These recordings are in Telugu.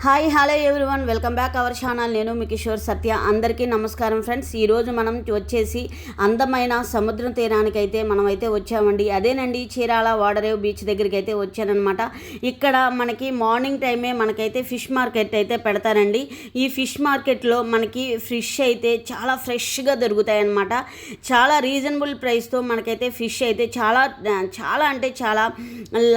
Hi hello everyone, welcome back our channel. నేను మీ కిషోర్ సత్య. అందరికీ నమస్కారం ఫ్రెండ్స్. ఈరోజు మనం వచ్చేసి అందమైన సముద్రం తీరానికి అయితే మనమైతే వచ్చామండి. అదేనండి, చీరాల వాడరేవు బీచ్ దగ్గరికి అయితే వచ్చానమాట. ఇక్కడ మనకి మార్నింగ్ టైమే మనకైతే ఫిష్ మార్కెట్ అయితే పెడతారండి. ఈ ఫిష్ మార్కెట్లో మనకి ఫిష్ అయితే చాలా ఫ్రెష్గా దొరుకుతాయన్నమాట. చాలా రీజనబుల్ ప్రైస్తో మనకైతే ఫిష్ అయితే చాలా చాలా అంటే చాలా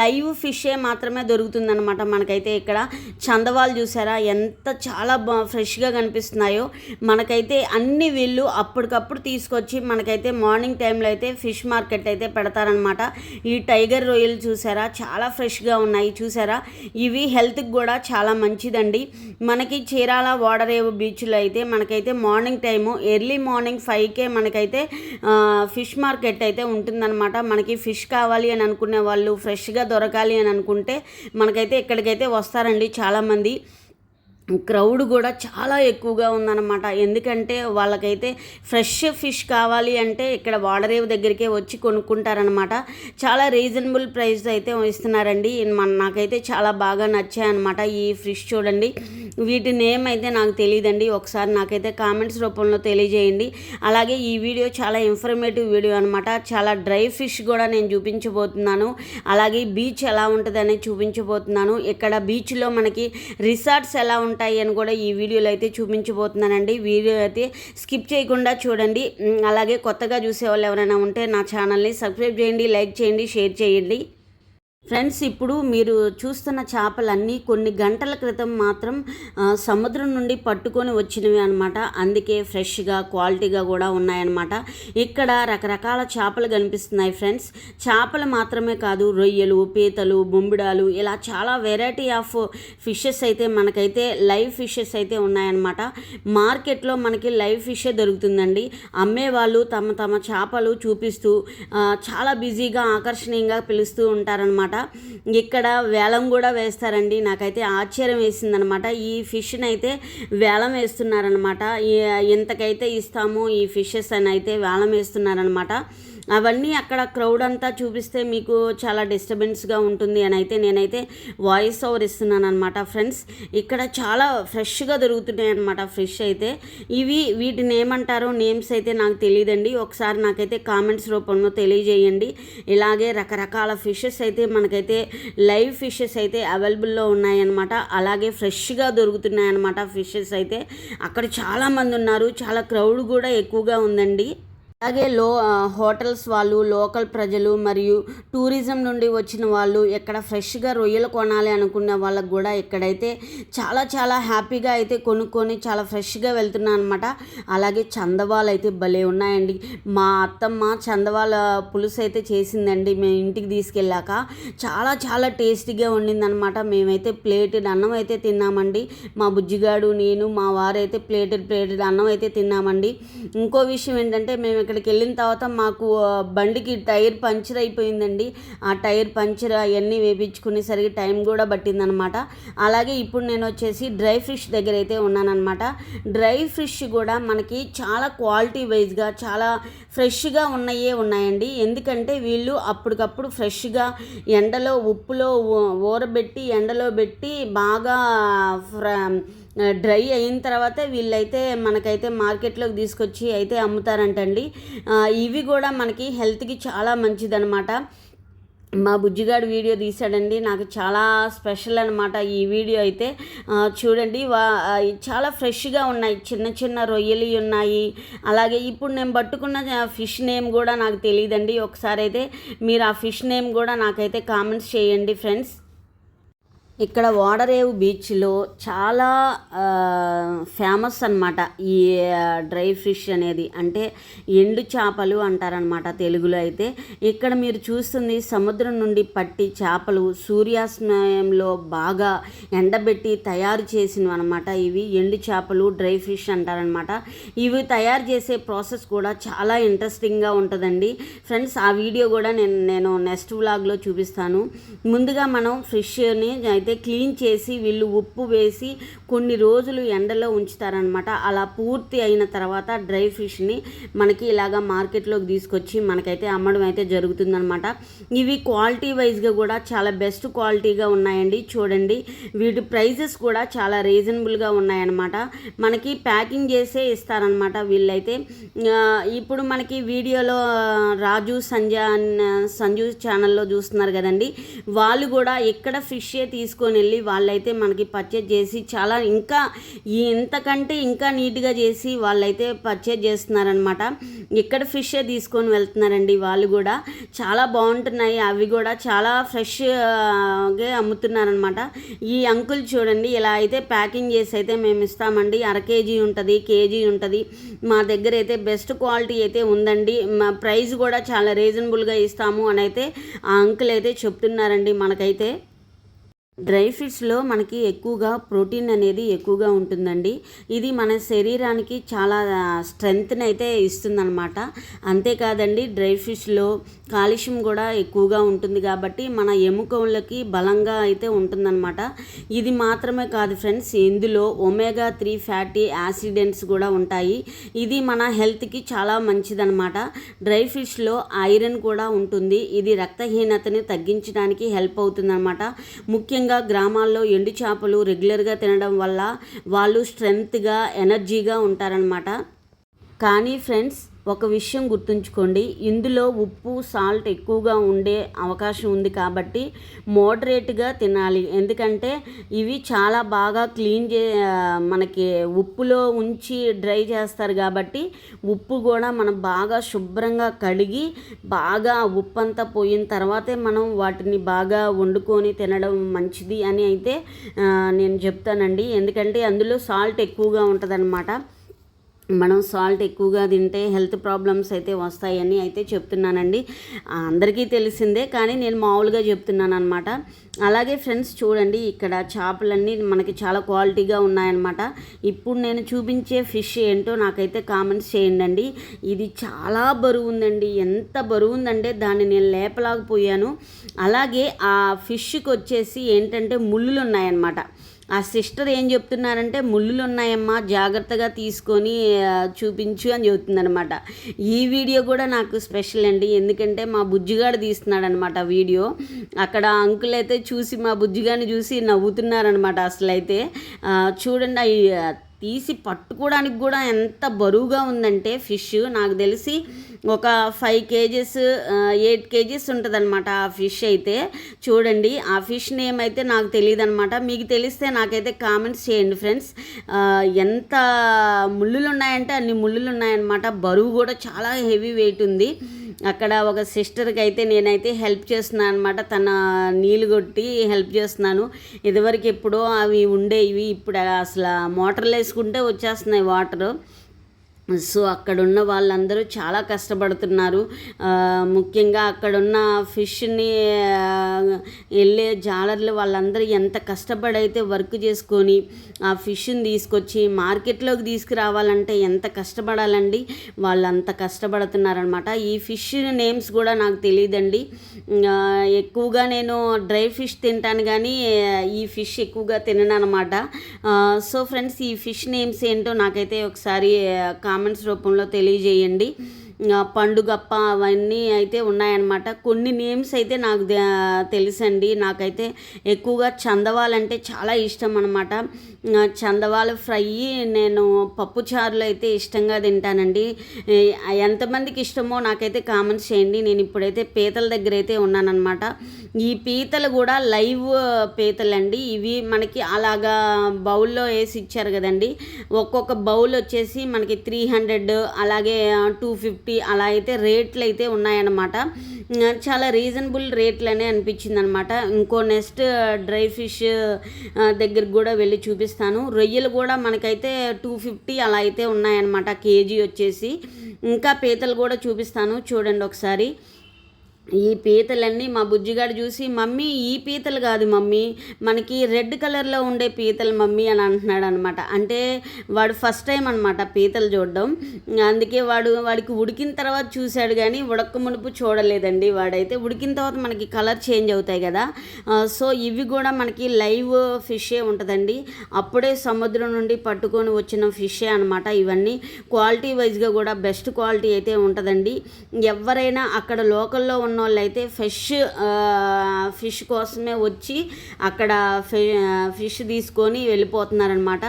లైవ్ ఫిషే మాత్రమే దొరుకుతుందన్నమాట. మనకైతే ఇక్కడ చందవాళ్ళు చూసారా ఎంత చాలా ఫ్రెష్గా కనిపిస్తున్నాయో. మనకైతే అన్ని వీళ్ళు అప్పటికప్పుడు తీసుకొచ్చి మనకైతే మార్నింగ్ టైంలో అయితే ఫిష్ మార్కెట్ అయితే పెడతారనమాట. ఈ టైగర్ రొయ్యలు చూసారా చాలా ఫ్రెష్గా ఉన్నాయి. చూసారా, ఇవి హెల్త్కి కూడా చాలా మంచిదండి. మనకి చీరాల వాడరేవు బీచ్లో అయితే మనకైతే మార్నింగ్ టైము ఎర్లీ మార్నింగ్ 5కే మనకైతే ఫిష్ మార్కెట్ అయితే ఉంటుందన్నమాట. మనకి ఫిష్ కావాలి అని అనుకునే వాళ్ళు, ఫ్రెష్గా దొరకాలి అని అనుకుంటే మనకైతే ఇక్కడికైతే వస్తారండి చాలామంది. క్రౌడ్ కూడా చాలా ఎక్కువగా ఉందన్నమాట. ఎందుకంటే వాళ్ళకైతే ఫ్రెష్ ఫిష్ కావాలి అంటే ఇక్కడ వాడరేవు దగ్గరికే వచ్చి కొనుక్కుంటారనమాట. చాలా రీజనబుల్ ప్రైస్ అయితే ఇస్తున్నారండి. నాకైతే చాలా బాగా నచ్చాయన్నమాట ఈ ఫిష్. చూడండి, వీటి నేమ్ అయితే నాకు తెలియదండి. ఒకసారి నాకైతే కామెంట్స్ రూపంలో తెలియజేయండి. అలాగే ఈ వీడియో చాలా ఇన్ఫర్మేటివ్ వీడియో అనమాట. చాలా డ్రై ఫిష్ కూడా నేను చూపించబోతున్నాను. అలాగే బీచ్ ఎలా ఉంటుందని చూపించబోతున్నాను. ఇక్కడ బీచ్లో మనకి రిసార్ట్స్ ఎలా ఉంటాయి అని కూడా ఈ వీడియోలో అయితే చూపించబోతున్నానండి. వీడియో అయితే స్కిప్ చేయకుండా చూడండి. అలాగే కొత్తగా చూసేవాళ్ళు ఎవరైనా ఉంటే నా ఛానల్ని సబ్స్క్రైబ్ చేయండి, లైక్ చేయండి, షేర్ చేయండి. ఫ్రెండ్స్, ఇప్పుడు మీరు చూస్తున్న చేపలన్నీ కొన్ని గంటల క్రితం మాత్రం సముద్రం నుండి పట్టుకొని వచ్చినవి అనమాట. అందుకే ఫ్రెష్గా క్వాలిటీగా కూడా ఉన్నాయన్నమాట. ఇక్కడ రకరకాల చేపలు కనిపిస్తున్నాయి ఫ్రెండ్స్. చేపలు మాత్రమే కాదు, రొయ్యలు, పీతలు, బొంబిడాలు, ఇలా చాలా వెరైటీ ఆఫ్ ఫిషెస్ అయితే మనకైతే లైవ్ ఫిషెస్ అయితే ఉన్నాయన్నమాట. మార్కెట్లో మనకి లైవ్ ఫిషే దొరుకుతుందండి. అమ్మేవాళ్ళు తమ తమ చేపలు చూపిస్తూ చాలా బిజీగా ఆకర్షణీయంగా పిలుస్తూ ఉంటారనమాట. ఇక్కడ వేలం కూడా వేస్తారండి. నాకైతే ఆశ్చర్యం వేసిందనమాట. ఈ ఫిష్ని అయితే వేలం వేస్తున్నారనమాట. ఇంతకైతే ఇస్తాము ఈ ఫిషెస్ అని అయితే వేలం వేస్తున్నారనమాట. అవన్నీ అక్కడ క్రౌడ్ అంతా చూపిస్తే మీకు చాలా డిస్టర్బెన్స్గా ఉంటుంది అని అయితే నేనైతే వాయిస్ ఓవర్ ఇస్తున్నాను అనమాట. ఫ్రెండ్స్, ఇక్కడ చాలా ఫ్రెష్గా దొరుకుతున్నాయి అనమాట ఫిష్ అయితే. వీటిని ఏమంటారో నేమ్స్ అయితే నాకు తెలియదండి. ఒకసారి నాకైతే కామెంట్స్ రూపంలో తెలియజేయండి. ఇలాగే రకరకాల ఫిషెస్ అయితే మనకైతే లైవ్ ఫిషెస్ అయితే అవైలబుల్లో ఉన్నాయన్నమాట. అలాగే ఫ్రెష్గా దొరుకుతున్నాయి అనమాట ఫిషెస్ అయితే. అక్కడ చాలామంది ఉన్నారు. చాలా క్రౌడ్ కూడా ఎక్కువగా ఉందండి. అలాగే హోటల్స్ వాళ్ళు, లోకల్ ప్రజలు మరియు టూరిజం నుండి వచ్చిన వాళ్ళు ఇక్కడ ఫ్రెష్గా రొయ్యలు కొనాలి అనుకున్న వాళ్ళకు కూడా ఇక్కడైతే చాలా చాలా హ్యాపీగా అయితే కొనుక్కొని చాలా ఫ్రెష్గా వెళ్తున్నాను అనమాట. అలాగే చందవాళ్ళు అయితే భలే ఉన్నాయండి. మా అత్తమ్మ చందవాళ్ళ పులుసు అయితే చేసిందండి మేము ఇంటికి తీసుకెళ్ళాక. చాలా చాలా టేస్టీగా వండిందనమాట. మేమైతే ప్లేటెడ్ అన్నం అయితే తిన్నామండి. మా బుజ్జిగాడు, నేను, మా వారైతే ప్లేటెడ్ అన్నం అయితే తిన్నామండి. ఇంకో విషయం ఏంటంటే, మేము ఇక్కడికి వెళ్ళిన తర్వాత మాకు బండికి టైర్ పంచర్ అయిపోయిందండి. ఆ టైర్ పంచర్ అవన్నీ వేయించుకునేసరికి టైం కూడా పట్టిందనమాట. అలాగే ఇప్పుడు నేను వచ్చేసి డ్రై ఫిష్ దగ్గర అయితే ఉన్నానమాట. డ్రై ఫిష్ కూడా మనకి చాలా క్వాలిటీ వైజ్గా చాలా ఫ్రెష్గా ఉన్నాయండి. ఎందుకంటే వీళ్ళు అప్పటికప్పుడు ఫ్రెష్గా ఎండలో ఉప్పులో ఊరబెట్టి ఎండలో పెట్టి బాగా డ్రై అయిన తర్వాత వీళ్ళైతే మనకైతే మార్కెట్లోకి తీసుకొచ్చి అయితే అమ్ముతారంటండి. ఇవి కూడా మనకి హెల్త్కి చాలా మంచిదనమాట. మా బుజ్జిగాడు వీడియో తీశాడండి. నాకు చాలా స్పెషల్ అనమాట ఈ వీడియో అయితే. చూడండి, చాలా ఫ్రెష్గా ఉన్నాయి. చిన్న చిన్న రొయ్యలు ఉన్నాయి. అలాగే ఇప్పుడు నేను పట్టుకున్న ఫిష్ నేమ్ కూడా నాకు తెలియదండి. ఒకసారి అయితే మీరు ఆ ఫిష్ నేమ్ కూడా నాకైతే కామెంట్స్ చేయండి ఫ్రెండ్స్. ఇక్కడ వాడరేవు బీచ్లో చాలా ఫేమస్ అనమాట ఈ డ్రై ఫిష్ అనేది. అంటే ఎండు చేపలు అంటారనమాట తెలుగులో అయితే. ఇక్కడ మీరు చూస్తుంది సముద్రం నుండి పట్టి చేపలు సూర్యాస్తమయంలో బాగా ఎండబెట్టి తయారు చేసినవి అనమాట. ఇవి ఎండు చేపలు, డ్రై ఫిష్ అంటారనమాట. ఇవి తయారు చేసే ప్రాసెస్ కూడా చాలా ఇంట్రెస్టింగ్గా ఉంటుందండి ఫ్రెండ్స్. ఆ వీడియో కూడా నేను నెక్స్ట్ వ్లాగ్లో చూపిస్తాను. ముందుగా మనం ఫిష్ని అయితే అయితే క్లీన్ చేసి వీళ్ళు ఉప్పు వేసి కొన్ని రోజులు ఎండలో ఉంచుతారనమాట. అలా పూర్తి అయిన తర్వాత డ్రై ఫిష్ని మనకి ఇలాగా మార్కెట్లోకి తీసుకొచ్చి మనకైతే అమ్మడం అయితే జరుగుతుందనమాట. ఇవి క్వాలిటీ వైజ్గా కూడా చాలా బెస్ట్ క్వాలిటీగా ఉన్నాయండి. చూడండి, వీటి ప్రైజెస్ కూడా చాలా రీజనబుల్గా ఉన్నాయన్నమాట. మనకి ప్యాకింగ్ చేసే ఇస్తారనమాట వీళ్ళైతే. ఇప్పుడు మనకి వీడియోలో రాజు సంజు ఛానల్లో చూస్తున్నారు కదండి, వాళ్ళు కూడా ఇక్కడ ఫిషే తీసుకొని వెళ్ళి వాళ్ళైతే మనకి పర్చేజ్ చేసి చాలా ఇంకా ఇంతకంటే ఇంకా నీట్గా చేసి వాళ్ళైతే పర్చేజ్ చేస్తున్నారనమాట. ఇక్కడ ఫిషే తీసుకొని వెళ్తున్నారండి వాళ్ళు కూడా. చాలా బాగుంటున్నాయి, అవి కూడా చాలా ఫ్రెష్గా అమ్ముతున్నారనమాట. ఈ అంకుల్ చూడండి, ఇలా అయితే ప్యాకింగ్ చేసి అయితే మేము ఇస్తామండి. అర కేజీ ఉంటుంది, కేజీ ఉంటుంది. మా దగ్గర అయితే బెస్ట్ క్వాలిటీ అయితే ఉందండి, మా ప్రైస్ కూడా చాలా రీజనబుల్గా ఇస్తాము అని అయితే ఆ అంకుల్ అయితే చెప్తున్నారండి. మనకైతే డ్రై ఫిష్లో మనకి ఎక్కువగా ప్రోటీన్ అనేది ఎక్కువగా ఉంటుందండి. ఇది మన శరీరానికి చాలా స్ట్రెంగ్త్ని అయితే ఇస్తుందన్నమాట. అంతేకాదండి, డ్రై ఫిష్లో కాల్షియం కూడా ఎక్కువగా ఉంటుంది కాబట్టి మన ఎముకలకి బలంగా అయితే ఉంటుందన్నమాట. ఇది మాత్రమే కాదు ఫ్రెండ్స్, ఇందులో ఒమేగా 3 ఫ్యాటీ యాసిడెంట్స్ కూడా ఉంటాయి. ఇది మన హెల్త్కి చాలా మంచిదన్నమాట. డ్రై ఫిష్లో ఐరన్ కూడా ఉంటుంది. ఇది రక్తహీనతని తగ్గించడానికి హెల్ప్ అవుతుందన్నమాట. ముఖ్యంగా గ్రామాల్లో ఎండు చేపలు రెగ్యులర్గా తినడం వల్ల వాళ్ళు స్ట్రెంగ్త్గా ఎనర్జీగా ఉంటారనమాట. కానీ ఫ్రెండ్స్, ఒక విషయం గుర్తుంచుకోండి, ఇందులో ఉప్పు సాల్ట్ ఎక్కువగా ఉండే అవకాశం ఉంది కాబట్టి మోడరేట్గా తినాలి. ఎందుకంటే ఇవి చాలా బాగా మనకి ఉప్పులో ఉంచి డ్రై చేస్తారు కాబట్టి ఉప్పు కూడా మనం బాగా శుభ్రంగా కడిగి బాగా ఉప్పు అంతా పోయిన తర్వాతే మనం వాటిని బాగా వండుకొని తినడం మంచిది అని అయితే నేను చెప్తానండి. ఎందుకంటే అందులో సాల్ట్ ఎక్కువగా ఉంటుందన్నమాట. మనం సాల్ట్ ఎక్కువగా తింటే హెల్త్ ప్రాబ్లమ్స్ అయితే వస్తాయని అయితే చెప్తున్నానండి. అందరికీ తెలిసిందే, కానీ నేను మామూలుగా చెప్తున్నాను అనమాట. అలాగే ఫ్రెండ్స్ చూడండి, ఇక్కడ చేపలన్నీ మనకి చాలా క్వాలిటీగా ఉన్నాయన్నమాట. ఇప్పుడు నేను చూపించే ఫిష్ ఏంటో నాకైతే కామెంట్స్ చేయండి. ఇది చాలా బరువు ఉందండి. ఎంత బరువు ఉందంటే దాన్ని నేను లేపలేకపోయాను. అలాగే ఆ ఫిష్కి వచ్చేసి ఏంటంటే ముళ్ళులు ఉన్నాయన్నమాట. ఆ సిస్టర్ ఏం చెప్తున్నారంటే, ముళ్ళులు ఉన్నాయమ్మా, జాగ్రత్తగా తీసుకొని చూపించు అని చెబుతుందనమాట. ఈ వీడియో కూడా నాకు స్పెషల్ అండి, ఎందుకంటే మా బుజ్జిగాడు తీస్తున్నాడనమాట వీడియో. అక్కడ అంకుల్ అయితే చూసి మా బుజ్జిగాడిని చూసి నవ్వుతున్నారనమాట. అసలు అయితే చూడండి, తీసి పట్టుకోవడానికి కూడా ఎంత బరువుగా ఉందంటే ఫిష్. నాకు తెలిసి ఒక 5 కేజెస్ 8 కేజెస్ ఉంటుందన్నమాట ఆ ఫిష్ అయితే. చూడండి, ఆ ఫిష్ నేమ్ అయితే నాకు తెలియదు అనమాట. మీకు తెలిస్తే నాకైతే కామెంట్స్ చేయండి ఫ్రెండ్స్. ఎంత ముళ్ళులు ఉన్నాయంటే అన్ని ముళ్ళులు ఉన్నాయన్నమాట. బరువు కూడా చాలా హెవీ వెయిట్ ఉంది. అక్కడ ఒక సిస్టర్కి అయితే నేనైతే హెల్ప్ చేస్తున్నాను అనమాట. తన నీళ్ళు కొట్టి హెల్ప్ చేస్తున్నాను. ఇదివరకు ఎప్పుడో అవి ఉండేవి, ఇప్పుడు అసలు మోటార్లు వేసుకుంటే వచ్చేస్తున్నాయి వాటరు. సో అక్కడున్న వాళ్ళందరూ చాలా కష్టపడుతున్నారు. ముఖ్యంగా అక్కడున్న ఫిష్ని వెళ్ళే జాలర్లు వాళ్ళందరూ ఎంత కష్టపడైతే వర్క్ చేసుకొని ఆ ఫిష్ని తీసుకొచ్చి మార్కెట్లోకి తీసుకురావాలంటే ఎంత కష్టపడాలండి. వాళ్ళంత కష్టపడుతున్నారనమాట. ఈ ఫిష్ నేమ్స్ కూడా నాకు తెలియదండి. ఎక్కువగా నేను డ్రై ఫిష్ తింటాను, కానీ ఈ ఫిష్ ఎక్కువగా తినను అనమాట. సో ఫ్రెండ్స్, ఈ ఫిష్ నేమ్స్ ఏంటో నాకైతే ఒకసారి కామెంట్స్ రూపంలో తెలియజేయండి. పండుగప్ప అవన్నీ అయితే ఉన్నాయన్నమాట. కొన్ని నేమ్స్ అయితే నాకు తెలుసండి. నాకైతే ఎక్కువగా చందవాలంటే చాలా ఇష్టం అనమాట. చందవాల ఫ్రై నేను పప్పుచారులు అయితే ఇష్టంగా తింటానండి. ఎంతమందికి ఇష్టమో నాకైతే కామెంట్స్ చేయండి. నేను ఇప్పుడైతే పీతల దగ్గర అయితే ఉన్నానన్నమాట. ఈ పీతలు కూడా లైవ్ పీతలండి. ఇవి మనకి అలాగా బౌల్లో వేసి ఇచ్చారు కదండి. ఒక్కొక్క బౌల్ వచ్చేసి మనకి 300 అలాగే 250 అలా అయితే రేట్లు అయితే ఉన్నాయన్నమాట. చాలా రీజనబుల్ రేట్లనే అనిపించింది అనమాట. ఇంకో నెక్స్ట్ డ్రై ఫిష్ దగ్గరికి కూడా వెళ్ళి చూపిస్తాను. రొయ్యలు కూడా మనకైతే 250 అలా అయితే ఉన్నాయన్నమాట కేజీ వచ్చేసి. ఇంకా పీతలు కూడా చూపిస్తాను చూడండి ఒకసారి. ఈ పీతలన్నీ మా బుజ్జిగాడు చూసి, మమ్మీ ఈ పీతలు కాదు మమ్మీ, మనకి రెడ్ కలర్లో ఉండే పీతలు మమ్మీ అని అంటున్నాడు అనమాట. అంటే వాడు ఫస్ట్ టైం అనమాట పీతలు చూడడం. అందుకే వాడికి ఉడికిన తర్వాత చూశాడు, కానీ ఉడక మునుపు చూడలేదండి. వాడైతే ఉడికిన తర్వాత మనకి కలర్ చేంజ్ అవుతాయి కదా. సో ఇవి కూడా మనకి లైవ్ ఫిషే ఉంటుందండి. అప్పుడే సముద్రం నుండి పట్టుకొని వచ్చిన ఫిషే అనమాట. ఇవన్నీ క్వాలిటీ వైజ్గా కూడా బెస్ట్ క్వాలిటీ అయితే ఉంటుందండి. ఎవరైనా అక్కడ లోకల్లో ఉన్న వాళ్ళు అయితే ఫిష్ కోసమే వచ్చి అక్కడ ఫిష్ తీసుకొని వెళ్ళిపోతున్నారనమాట.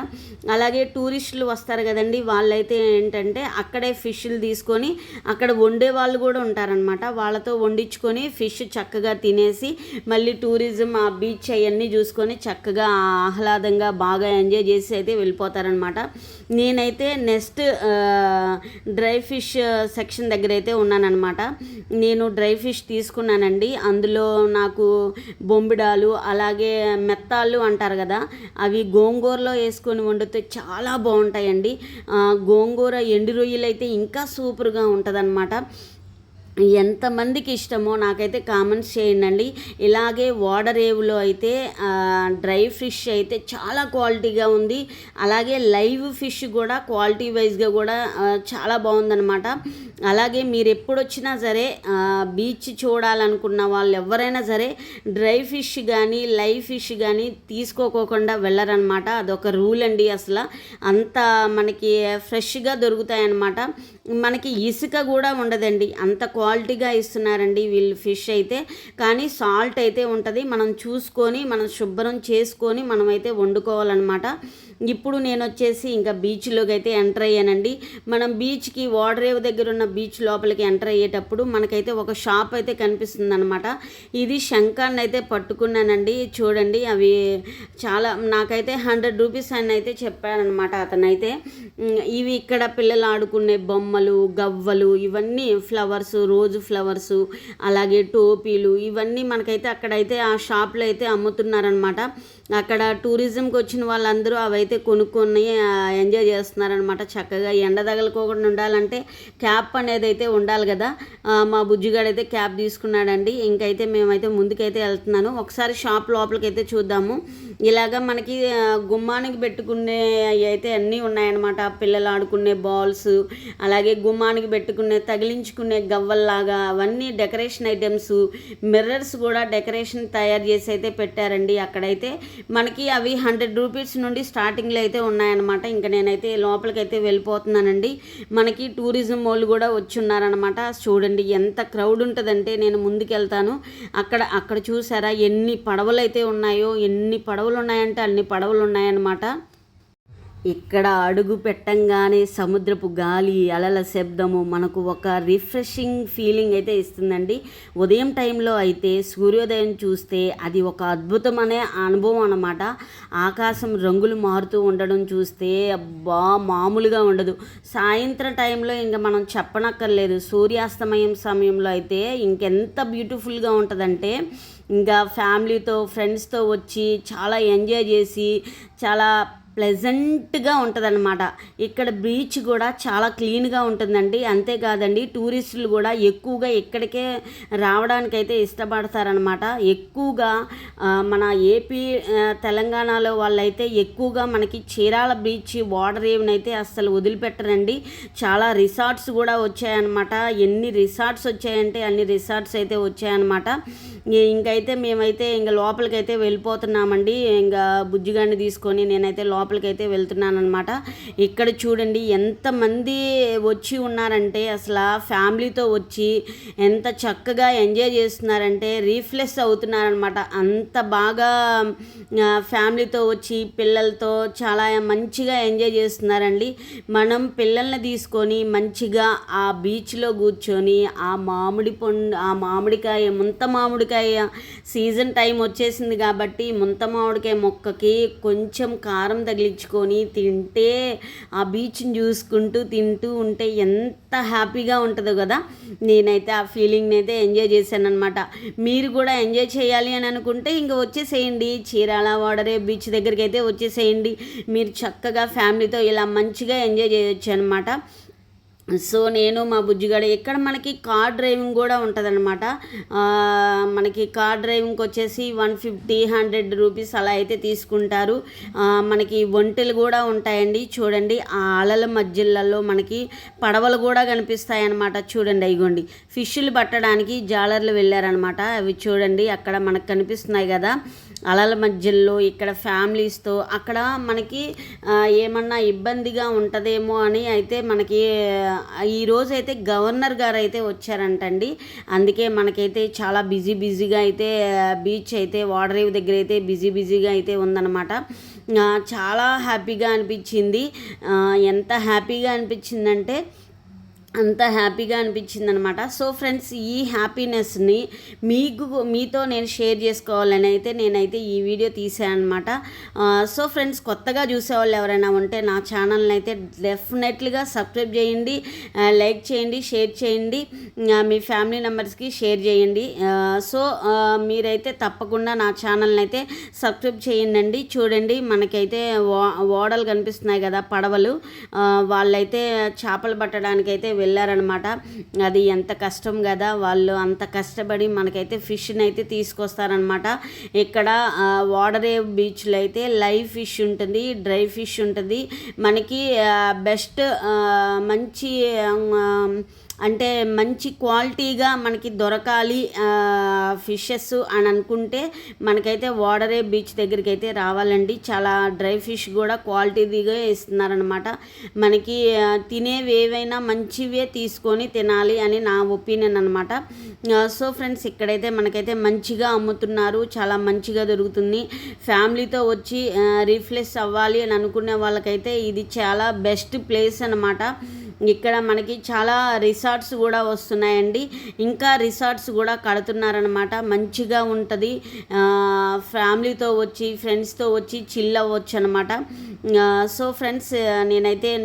అలాగే టూరిస్టులు వస్తారు కదండి, వాళ్ళైతే ఏంటంటే అక్కడే ఫిష్లు తీసుకొని అక్కడ వండే వాళ్ళు కూడా ఉంటారనమాట. వాళ్ళతో వండించుకొని ఫిష్ చక్కగా తినేసి మళ్ళీ టూరిజం ఆ బీచ్ అవన్నీ చూసుకొని చక్కగా ఆహ్లాదంగా బాగా ఎంజాయ్ చేసి అయితే వెళ్ళిపోతారనమాట. నేనైతే నెక్స్ట్ డ్రై ఫిష్ సెక్షన్ దగ్గర అయితే ఉన్నానన్నమాట. నేను డ్రై ఫిష్ తీసుకున్నానండి. అందులో నాకు బొంబిడాలు, అలాగే మెత్తాలు అంటారు కదా, అవి గోంగూరలో వేసుకొని వండితే చాలా బాగుంటాయండి. గోంగూర ఎండు రొయ్యలు అయితే ఇంకా సూపర్గా ఉంటుందన్నమాట. ఎంతమందికి ఇష్టమో నాకైతే కామెంట్స్ చేయండి. ఇలాగే ఓడరేవులో అయితే డ్రై ఫిష్ అయితే చాలా క్వాలిటీగా ఉంది. అలాగే లైవ్ ఫిష్ కూడా క్వాలిటీ వైజ్గా కూడా చాలా బాగుందన్నమాట. అలాగే మీరు ఎప్పుడు వచ్చినా సరే బీచ్ చూడాలనుకున్న వాళ్ళు ఎవరైనా సరే డ్రై ఫిష్ కానీ లైవ్ ఫిష్ కానీ తీసుకోకుండా వెళ్ళరనమాట. అదొక రూల్ అండి. అసలు అంత మనకి ఫ్రెష్గా దొరుకుతాయన్నమాట. మనకి ఇసుక కూడా ఉండదండి, అంత క్వాలిటీగా ఇస్తున్నారండి వీళ్ళు ఫిష్ అయితే. కానీ సాల్ట్ అయితే ఉంటుంది, మనం చూసుకొని మనం శుభ్రం చేసుకొని మనమైతే వండుకోవాలన్నమాట. ఇప్పుడు నేను వచ్చేసి ఇంకా బీచ్లోకి అయితే ఎంటర్ అయ్యానండి. మనం బీచ్కి ఓడరేవు దగ్గర ఉన్న బీచ్ లోపలికి ఎంటర్ అయ్యేటప్పుడు మనకైతే ఒక షాప్ అయితే కనిపిస్తుంది అనమాట. ఇది శంఖాన్ని అయితే పట్టుకున్నానండి. చూడండి, అవి చాలా నాకైతే 100 రూపీస్ అని అయితే చెప్పాడనమాట అతనైతే. ఇవి ఇక్కడ పిల్లలు ఆడుకునే బొమ్మలు, గవ్వలు, ఇవన్నీ ఫ్లవర్స్, రోజు ఫ్లవర్స్, అలాగే టోపీలు, ఇవన్నీ మనకైతే అక్కడైతే ఆ షాప్లో అయితే అమ్ముతున్నారనమాట. అక్కడ టూరిజంకి వచ్చిన వాళ్ళందరూ అవైతే కొనుక్కొని ఎంజాయ్ చేస్తున్నారనమాట. చక్కగా ఎండ తగలకోకుండా ఉండాలంటే క్యాప్ అనేది అయితే ఉండాలి కదా. మా బుజ్జిగాడైతే క్యాప్ తీసుకున్నాడండి. ఇంకైతే మేమైతే ముందుకైతే వెళ్తున్నాను. ఒకసారి షాప్ లోపలికి అయితే చూద్దాము. ఇలాగ మనకి గుమ్మానికి పెట్టుకునే అయితే అన్నీ ఉన్నాయన్నమాట. పిల్లలు ఆడుకునే బాల్స్, అలాగే గుమ్మానికి పెట్టుకునే తగిలించుకునే గవ్వల్లాగా అవన్నీ డెకరేషన్ ఐటమ్స్, మిర్రర్స్ కూడా డెకరేషన్ తయారు చేసి అయితే పెట్టారండి. అక్కడైతే మనకి అవి 100 రూపీస్ నుండి స్టార్టింగ్లో అయితే ఉన్నాయన్నమాట. ఇంకా నేనైతే లోపలికైతే వెళ్ళిపోతున్నానండి. మనకి టూరిజం వాళ్ళు కూడా వచ్చి ఉన్నారనమాట. చూడండి ఎంత క్రౌడ్ ఉంటుందంటే నేను ముందుకు వెళ్తాను. అక్కడ చూసారా ఎన్ని పడవలు అయితే ఉన్నాయో, ఎన్ని పడవలు ఉన్నాయంటే అన్ని పడవలు ఉన్నాయన్నమాట. ఇక్కడ అడుగు పెట్టంగానే సముద్రపు గాలి, అలల శబ్దము మనకు ఒక రిఫ్రెషింగ్ ఫీలింగ్ అయితే ఇస్తుందండి. ఉదయం టైంలో అయితే సూర్యోదయం చూస్తే అది ఒక అద్భుతమైన అనుభవం అన్నమాట. ఆకాశం రంగులు మారుతూ ఉండడం చూస్తే అబ్బా మామూలుగా ఉండదు. సాయంత్రం టైంలో ఇంకా మనం చెప్పనక్కర్లేదు. సూర్యాస్తమయం సమయంలో అయితే ఇంకెంత బ్యూటిఫుల్గా ఉంటుందంటే ఇంకా ఫ్యామిలీతో ఫ్రెండ్స్తో వచ్చి చాలా ఎంజాయ్ చేసి చాలా ప్లెజెంట్గా ఉంటుందన్నమాట. ఇక్కడ బీచ్ కూడా చాలా క్లీన్గా ఉంటుందండి. అంతేకాదండి, టూరిస్టులు కూడా ఎక్కువగా ఇక్కడికే రావడానికైతే ఇష్టపడతారనమాట. ఎక్కువగా మన ఏపీ తెలంగాణలో వాళ్ళైతే ఎక్కువగా మనకి చీరాల బీచ్ ఓడరేవుని అయితే అస్సలు వదిలిపెట్టరండి. చాలా రిసార్ట్స్ కూడా వచ్చాయన్నమాట. ఎన్ని రిసార్ట్స్ వచ్చాయంటే అన్ని రిసార్ట్స్ అయితే వచ్చాయన్నమాట. ఇంకైతే మేమైతే ఇంకా లోపలికైతే వెళ్ళిపోతున్నామండి. ఇంకా బుజ్జిగాడిని తీసుకొని నేనైతే లోపలికైతే వెళ్తున్నాను అనమాట. ఇక్కడ చూడండి ఎంతమంది వచ్చి ఉన్నారంటే అసలు ఫ్యామిలీతో వచ్చి ఎంత చక్కగా ఎంజాయ్ చేస్తున్నారంటే రీఫ్రెష్ అవుతున్నారనమాట. అంత బాగా ఫ్యామిలీతో వచ్చి పిల్లలతో చాలా మంచిగా ఎంజాయ్ చేస్తున్నారండి. మనం పిల్లల్ని తీసుకొని మంచిగా ఆ బీచ్లో కూర్చొని ఆ మామిడికాయ ముంత మామిడికాయ సీజన్ టైం వచ్చేసింది కాబట్టి ముంత మామిడికాయ మొక్కకి కొంచెం కారం తగిలించుకొని తింటే ఆ బీచ్ని చూసుకుంటూ తింటూ ఉంటే ఎంత హ్యాపీగా ఉంటుందో కదా. నేనైతే ఆ ఫీలింగ్ని అయితే ఎంజాయ్ చేశాను అనమాట. మీరు కూడా ఎంజాయ్ చేయాలి అని అనుకుంటే ఇంక వచ్చేసేయండి. చీరాల ఓడరే బీచ్ దగ్గరికి అయితే వచ్చేసేయండి. మీరు చక్కగా ఫ్యామిలీతో ఇలా మంచిగా ఎంజాయ్ చేయొచ్చు అనమాట. సో నేను మా బుజ్జిగాడు ఇక్కడ మనకి కార్ డ్రైవింగ్ కూడా ఉంటుందన్నమాట. మనకి కార్ డ్రైవింగ్కి వచ్చేసి 150-100 రూపీస్ అలా అయితే తీసుకుంటారు. మనకి ఒంటెలు కూడా ఉంటాయండి. చూడండి ఆ అలల మధ్యలలో మనకి పడవలు కూడా కనిపిస్తాయి అన్నమాట. చూడండి అయిగోండి ఫిష్లు పట్టడానికి జాలర్లు వెళ్ళారనమాట. అవి చూడండి అక్కడ మనకు కనిపిస్తున్నాయి కదా అలల మధ్యలో. ఇక్కడ ఫ్యామిలీస్తో అక్కడ మనకి ఏమన్నా ఇబ్బందిగా ఉంటుందేమో అని అయితే మనకి ఈరోజు అయితే గవర్నర్ గారు అయితే వచ్చారంటండి. అందుకే మనకైతే చాలా బిజీగా అయితే బీచ్ అయితే వాడరేవు దగ్గర అయితే బిజీగా అయితే ఉందన్నమాట. చాలా హ్యాపీగా అనిపించింది. ఎంత హ్యాపీగా అనిపించిందంటే అంత హ్యాపీగా అనిపించింది అనమాట. సో ఫ్రెండ్స్ ఈ హ్యాపీనెస్ని మీతో నేను షేర్ చేసుకోవాలని అయితే నేనైతే ఈ వీడియో తీసాను అనమాట. సో ఫ్రెండ్స్ కొత్తగా చూసేవాళ్ళు ఎవరైనా ఉంటే నా ఛానల్ని అయితే డెఫినెట్లీగా సబ్స్క్రైబ్ చేయండి, లైక్ చేయండి, షేర్ చేయండి, మీ ఫ్యామిలీ మెంబర్స్కి షేర్ చేయండి. సో మీరైతే తప్పకుండా నా ఛానల్ని అయితే సబ్స్క్రైబ్ చేయండి. చూడండి మనకైతే ఓడలు కనిపిస్తున్నాయి కదా పడవలు. వాళ్ళైతే చేపలు పట్టడానికి అయితే వెళ్ళారనమాట. అది ఎంత కష్టం కదా, వాళ్ళు అంత కష్టపడి మనకైతే ఫిష్ని అయితే తీసుకొస్తారనమాట. ఇక్కడ వాడరేవ్ బీచ్లో అయితే లైవ్ ఫిష్ ఉంటుంది, డ్రై ఫిష్ ఉంటుంది. మనకి బెస్ట్ మంచి అంటే మంచి క్వాలిటీగా మనకి దొరకాలి ఫిషెస్ అని అనుకుంటే మనకైతే వాడరే బీచ్ దగ్గరికి అయితే రావాలండి. చాలా డ్రై ఫిష్ కూడా క్వాలిటీగా ఇస్తున్నారనమాట. మనకి తినేవి ఏవైనా మంచివే తీసుకొని తినాలి అని నా ఒపీనియన్ అనమాట. సో ఫ్రెండ్స్ ఇక్కడైతే మనకైతే మంచిగా అమ్ముతున్నారు, చాలా మంచిగా దొరుకుతుంది. ఫ్యామిలీతో వచ్చి రిఫ్రెష్ అవ్వాలి అని అనుకునే వాళ్ళకైతే ఇది చాలా బెస్ట్ ప్లేస్ అనమాట. ఇక్కడ మనకి చాలా రిసార్ట్స్ కూడా వస్తున్నాయండి. ఇంకా రిసార్ట్స్ కూడా కడుతున్నారనమాట. మంచిగా ఉంటుంది. ఫ్యామిలీతో వచ్చి ఫ్రెండ్స్తో వచ్చి చిల్ అవ్వచ్చు అనమాట. సో ఫ్రెండ్స్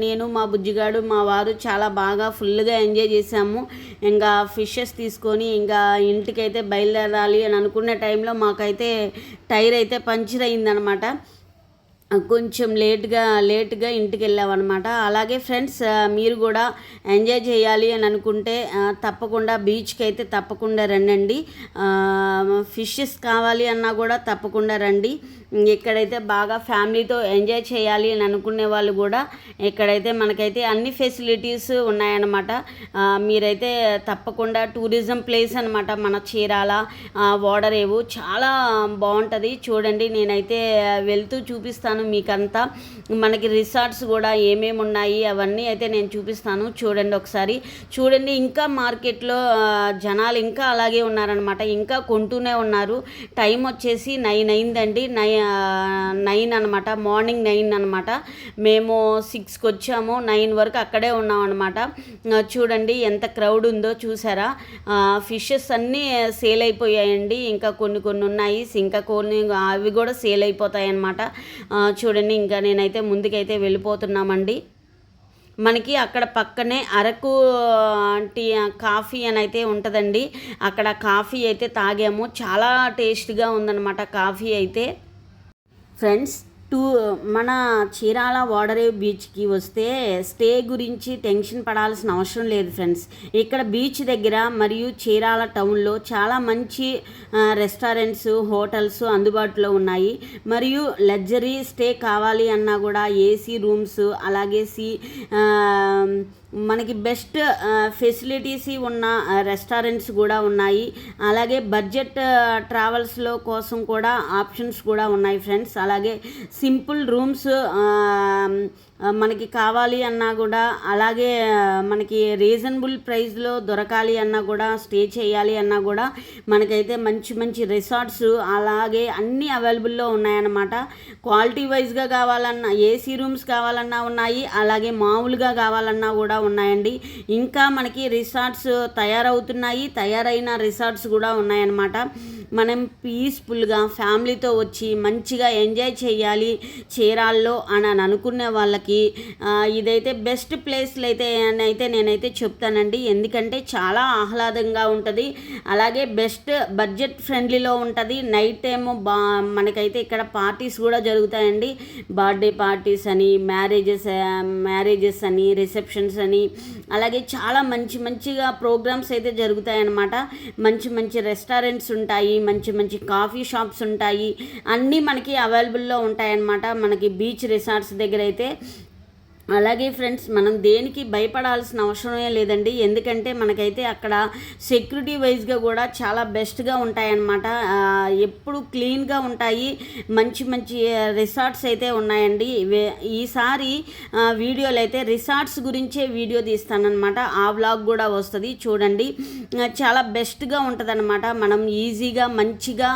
నేను మా బుజ్జిగాడు మా వారు చాలా బాగా ఫుల్గా ఎంజాయ్ చేసాము. ఇంకా ఫిషెస్ తీసుకొని ఇంకా ఇంటికైతే బయలుదేరాలి అని అనుకునే టైంలో మాకైతే టైర్ అయితే పంచర్ అయిందనమాట. కొంచెం లేట్గా ఇంటికి వెళ్ళామన్నమాట. అలాగే ఫ్రెండ్స్ మీరు కూడా ఎంజాయ్ చేయాలి అని అనుకుంటే తప్పకుండా బీచ్కి అయితే తప్పకుండా రండి. ఫిషెస్ కావాలి అన్నా కూడా తప్పకుండా రండి. ఇక్కడైతే బాగా ఫ్యామిలీతో ఎంజాయ్ చేయాలి అని అనుకునే వాళ్ళు కూడా ఇక్కడైతే మనకైతే అన్ని ఫెసిలిటీస్ ఉన్నాయన్నమాట. మీరైతే తప్పకుండా టూరిజం ప్లేస్ అనమాట మన చీరాల ఓడరేవు. చాలా బాగుంటుంది. చూడండి నేనైతే వెళ్తూ చూపిస్తాను మీకంతా. మనకి రిసార్ట్స్ కూడా ఏమేమి ఉన్నాయి అవన్నీ అయితే నేను చూపిస్తాను. చూడండి ఒకసారి చూడండి. ఇంకా మార్కెట్లో జనాలు ఇంకా అలాగే ఉన్నారనమాట. ఇంకా కొంటూనే ఉన్నారు. టైం వచ్చేసి 9 అయిందండి. 9 అనమాట. మార్నింగ్ 9 అనమాట. మేము 6కి వచ్చాము. 9 వరకు అక్కడే ఉన్నాం అనమాట. చూడండి ఎంత క్రౌడ్ ఉందో చూసారా. ఫిషెస్ అన్నీ సేల్ అయిపోయాయండి. ఇంకా కొన్ని ఉన్నాయి. ఇంకా కొన్ని అవి కూడా సేల్ అయిపోతాయి అన్నమాట. చూడండి ఇంకా నేనైతే ముందుకైతే వెళ్ళిపోతున్నామండి. మనకి అక్కడ పక్కనే అరకు టీ కాఫీ అని అయితే ఉంటుందండి. అక్కడ కాఫీ అయితే తాగాము. చాలా టేస్ట్గా ఉందన్నమాట కాఫీ అయితే. ఫ్రెండ్స్ మన చీరాల ఓడరేవ్ బీచ్కి వస్తే స్టే గురించి టెన్షన్ పడాల్సిన అవసరం లేదు ఫ్రెండ్స్. ఇక్కడ బీచ్ దగ్గర మరియు చీరాల టౌన్లో చాలా మంచి రెస్టారెంట్స్, హోటల్స్ అందుబాటులో ఉన్నాయి. మరియు లగ్జరీ స్టే కావాలి అన్నా కూడా ఏసీ రూమ్స్, అలాగే మనకి బెస్ట్ ఫెసిలిటీస్ ఉన్న రెస్టారెంట్స్ కూడా ఉన్నాయి. అలాగే బడ్జెట్ ట్రావెల్స్లో కోసం కూడా ఆప్షన్స్ కూడా ఉన్నాయి ఫ్రెండ్స్. అలాగే సింపుల్ రూమ్స్ మనకి కావాలి అన్నా కూడా, అలాగే మనకి రీజనబుల్ ప్రైస్లో దొరకాలి అన్నా కూడా, స్టే చేయాలి అన్నా కూడా మనకైతే మంచి రిసార్ట్స్ అలాగే అన్నీ అవైలబుల్లో ఉన్నాయన్నమాట. క్వాలిటీ వైజ్గా కావాలన్నా, ఏసీ రూమ్స్ కావాలన్నా ఉన్నాయి, అలాగే మామూలుగా కావాలన్నా కూడా ఉన్నాయండి. ఇంకా మనకి రిసార్ట్స్ తయారైన రిసార్ట్స్ కూడా ఉన్నాయన్నమాట. మనం పీస్ఫుల్గా ఫ్యామిలీతో వచ్చి మంచిగా ఎంజాయ్ చేయాలి చీరాల్లో అని అనుకునే వాళ్ళకి ఇదైతే బెస్ట్ ప్లేస్లు అయితే నేనైతే చెప్తానండి. ఎందుకంటే చాలా ఆహ్లాదంగా ఉంటుంది, అలాగే బెస్ట్ బడ్జెట్ ఫ్రెండ్లీలో ఉంటుంది. నైట్ టైము మనకైతే ఇక్కడ పార్టీస్ కూడా జరుగుతాయండి. బర్త్డే పార్టీస్ అని, మ్యారేజెస్ అని, రిసెప్షన్స్ అని, అలాగే చాలా మంచిగా ప్రోగ్రామ్స్ అయితే జరుగుతాయన్నమాట. మంచి రెస్టారెంట్స్ ఉంటాయి, మంచి కాఫీ షాప్స్ ఉంటాయి, అన్నీ మనకి అవైలబుల్లో ఉంటాయన్నమాట మనకి బీచ్ రిసార్ట్స్ దగ్గర అయితే. అలాగే ఫ్రెండ్స్, మనం దేనికి భయపడాల్సిన అవసరమే లేదండి. ఎందుకంటే మనకైతే అక్కడ సెక్యూరిటీ వైజ్గా కూడా చాలా బెస్ట్గా ఉంటాయన్నమాట. ఎప్పుడు క్లీన్గా ఉంటాయి, మంచి రిసార్ట్స్ అయితే ఉన్నాయండి. ఈసారి వీడియోలు అయితే రిసార్ట్స్ గురించే వీడియో తీస్తానన్నమాట. ఆ వ్లాగ్ కూడా వస్తుంది, చూడండి. చాలా బెస్ట్గా ఉంటుందన్నమాట. మనం ఈజీగా మంచిగా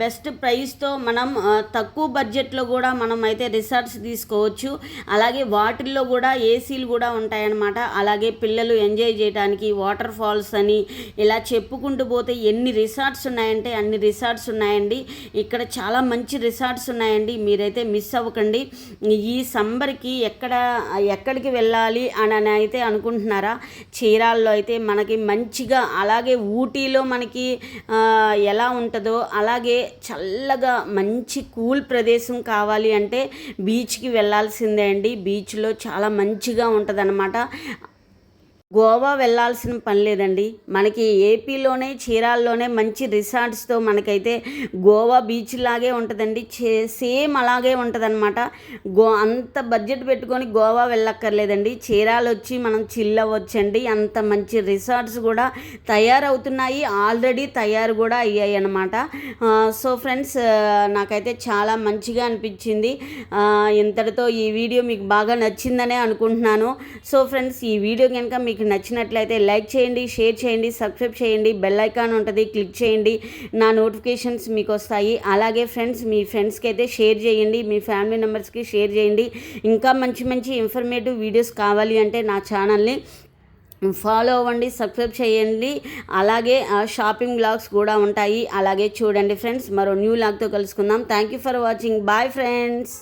బెస్ట్ ప్రైస్తో మనం తక్కువ బడ్జెట్లో కూడా మనం అయితే రిసార్ట్స్ తీసుకోవచ్చు. అలాగే వాటిల్లో కూడా ఏసీలు కూడా ఉంటాయన్నమాట. అలాగే పిల్లలు ఎంజాయ్ చేయడానికి వాటర్ ఫాల్స్ అని ఇలా చెప్పుకుంటూ పోతే ఎన్ని రిసార్ట్స్ ఉన్నాయంటే అన్ని రిసార్ట్స్ ఉన్నాయండి. ఇక్కడ చాలా మంచి రిసార్ట్స్ ఉన్నాయండి, మీరైతే మిస్ అవ్వకండి. ఈ సమ్మర్కి ఎక్కడికి వెళ్ళాలి అని అయితే అనుకుంటున్నారా? చీరాల్లో అయితే మనకి మంచిగా, అలాగే ఊటీలో మనకి ఎలా ఉంటుందో అలాగే చల్లగా మంచి కూల్ ప్రదేశం కావాలి అంటే బీచ్కి వెళ్ళాల్సిందే అండి. బీచ్లో చాలా మంచిగా ఉంటుందన్నమాట. గోవా వెళ్ళాల్సిన పని లేదండి. మనకి ఏపీలోనే చీరాల్లోనే మంచి రిసార్ట్స్తో మనకైతే గోవా బీచ్ లాగే ఉంటుందండి. సేమ్ అలాగే ఉంటుందన్నమాట. అంత బడ్జెట్ పెట్టుకొని గోవా వెళ్ళక్కర్లేదండి, చీరాలు వచ్చి మనం చిల్ అవ్వచ్చండి. అంత మంచి రిసార్ట్స్ కూడా తయారవుతున్నాయి, ఆల్రెడీ తయారు కూడా అయ్యాయి అన్నమాట. సో ఫ్రెండ్స్, నాకైతే చాలా మంచిగా అనిపించింది. ఇంతటితో ఈ వీడియో మీకు బాగా నచ్చిందనే అనుకుంటున్నాను. సో ఫ్రెండ్స్, ఈ వీడియో కనుక మీకు నచ్చినట్లయితే లైక్ చేయండి, షేర్ చేయండి, సబ్స్క్రైబ్ చేయండి, బెల్ ఐకాన్ ఉంటుంది, క్లిక్ చేయండి, నా నోటిఫికేషన్స్ మీకు వస్తాయి. అలాగే ఫ్రెండ్స్, మీ ఫ్రెండ్స్కి అయితే షేర్ చేయండి, మీ ఫ్యామిలీ మెంబర్స్కి షేర్ చేయండి. ఇంకా మంచి ఇన్ఫర్మేటివ్ వీడియోస్ కావాలి అంటే నా ఛానల్ని ఫాలో అవ్వండి, సబ్స్క్రైబ్ చేయండి. అలాగే షాపింగ్ బ్లాగ్స్ కూడా ఉంటాయి, అలాగే చూడండి ఫ్రెండ్స్. మరో న్యూ బ్లాగ్తో కలుసుకుందాం. Thank you for watching. Bye friends.